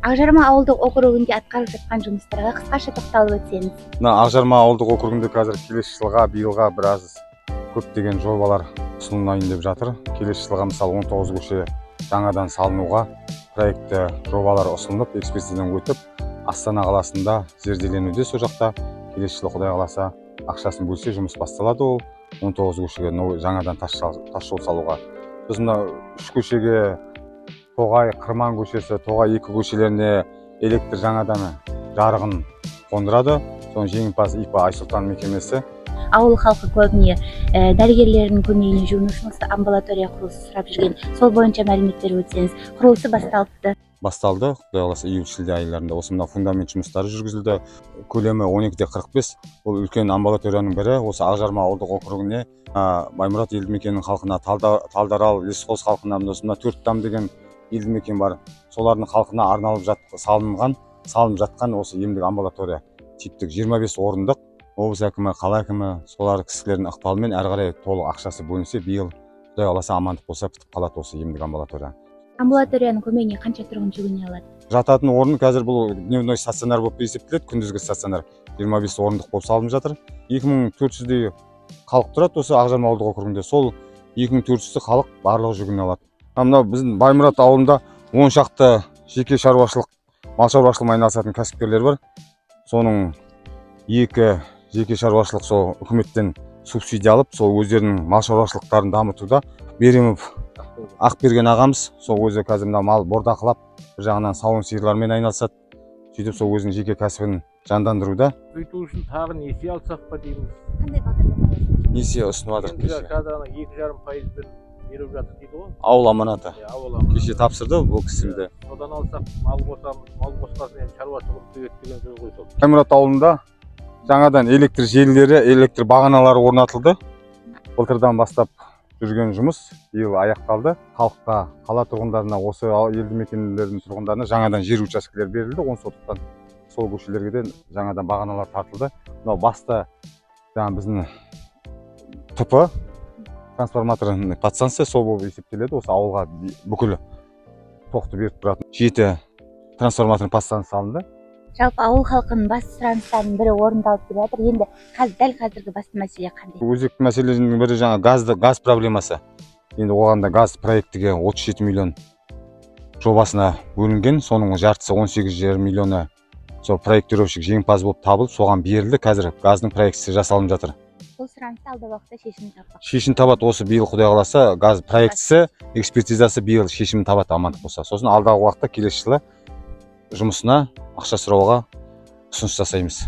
Акжарма ауылдық округунде аткарылып жаткан жумуштарга кыскача токтолуп өтсеңиз. Мына Акжарма ауылдық округунде қазір келесі жылға, биылға біраз көптеген жобалар ұсынылайын деп жатыр. Келесі жылға мысалы 19 көше жаңадан салынуға проекті жобалар ұсынылып, экспертизадан өтіп, Астана қаласында зерделенуде. Сол жақта келесі жылы Құдай қаласа ақшасын бөлсе жұмыс басталады. Ол 19 көшеге жаңадан тас жол салуға. Біз мына 3 көшеге Тоғай, Қырман көшесі, Тоғай 2 көшелеріне электр жаңадан жарығын қондырады. Соның жеңімпаз ИПА Айсұлтан мекемесі. Ауыл халқы көбіне дәрігерлердің көмегіне жүгінуші амбулатория құрылысы сұрап жүрген. Сол бойынша мәліметтер өтсеңіз, құрылысы басталды. Басталды. Құдай қаласа июль-шілде айларында осы мына фундамент жұмыстары жүргізілді. Көлемі 12:45. Бұл үлкен амбулаторияның бірі осы Акжарма ауылдық округіне, Баймұрат елді мекенінің халқына, Талдарал, Лесқос халқына, мына Төрттам деген елді мекен бар. Солардың халқына арналып салынып жатқан осы емдік амбулатория типтік 25 орындық. Облыс әкімі, қала әкімі, солар кісілердің ықпалымен әрі қарай толық ақшасы бөлінсе, биыл Құдай қаласа амандық болса бітіп қалады осы емдік амбулатория. Амбулаторияның көмегіне қанша тұрғын жүгіне алады? Жататын орын қазір бұл дневной стационар болып есептеледі, күндізгі стационар 25 орындық болып салынып жатыр. 2400-дей халық тұрады осы Акжарма ауылдық округінде. Сол 2400 халық барлығы жүгіне алады. Мынау біздің Баймұрат ауылында 10 шақты жеке шаруашылық, мал шаруашылығымен айналысатын кәсіпкерлер бар. Соның 2 жеке шаруашылық сол үкіметтен субсидия алып, сол өздерінің мал шаруашылықтарын дамытуда. Беремов Ақберген ағамыз сол өзі қазір мал бордақылап, бір жағынан сауын сиырлармен айналысады. Сөйтіп сол өзінің жеке кәсібін жандандыруда. Сөйту үшін тағы несие алсақ па дейміз. Қандай бағдарлама? Несие ұсынып жатыр кеше. Қазір 2,5% беріп жатыр дейді ғой. Ауыл аманаты. Ауыл аманаты. Кеше тапсырды бұл кісімді. Содан алсақ мал қосамыз, мал қосқасын шаруашылық түгет деген сөз ғой сол. Баймұрат ауылында жаңадан электр желілері, электр бағаналары орнатылды. Былтырдан бастап жүрген жұмыс биыл аяқталды. Халыққа, қала тұрғындарына, осы елді мекендердің тұрғындарына жаңадан жер учаскелер берілді. 10 сотықтан сол көшелерге де жаңадан бағаналар тартылды. Мынау басты біздің ТП трансформаторный подстанция сол болып есептеледі. Осы ауылға бүкіл тоқты беріп тұратын 7 трансформаторный подстанция салынды. Жалпы ауыл халқының басты сұраныстарының бірі орындалып келе жатыр. Енді дәл қазіргі басты мәселе қандай? Өзекті мәселенің бірі жаңа газ проблемасы. Енді оғанда газ проектіге 37 миллион жобасына бөлінген. Соның жартысы 18,5 миллионы сол проектировщик жеңімпаз болып табылып, соған берілді. Қазір газдың проектісі жасалынып жатыр. Бұл сұранысты алдағы уақытта шешімін таппақ. Шешім табады осы биыл Құдай қаласа, газ проектісі, экспертизасы биыл шешімін табады амандық болса. Сосын алдағы уақытта келесі жылы жұмысына ақша сұрауға ұсыныс жасаймыз.